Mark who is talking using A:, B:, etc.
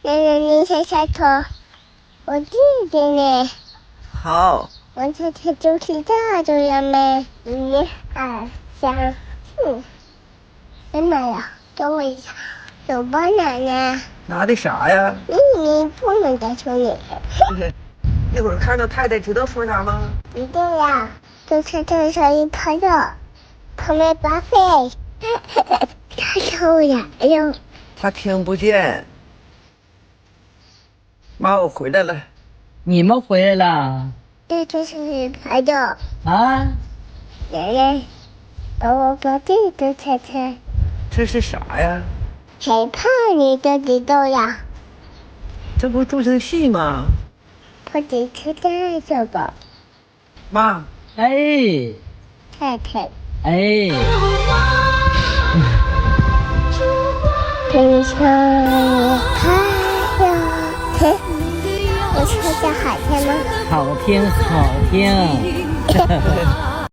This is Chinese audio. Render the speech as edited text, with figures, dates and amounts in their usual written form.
A: 奶奶，你先下车，我弟弟呢？
B: 好。
A: 我这才就是大着了没？1、2、3、4。哎妈呀，等我一下，有吧奶奶？
B: 拿的啥呀？
A: 你不能再说你。
B: 一会儿看到太太知道说啥吗？
A: 一定呀，就是这上一朋友，旁边巴菲，他抽牙哟。
B: 他听不见。妈，我回来了。
C: 你们回来了？
A: 这就是朋友。
C: 啊？
A: 奶奶，帮我把这个猜猜。
B: 这是啥呀？
A: 谁怕你的地豆呀？
B: 这不助听器吗？
A: 我得吃这个。
B: 妈。
C: 哎。
A: 太太。
C: 哎。
A: 人生还有嘿，我唱的好听吗？
C: 好听，好听。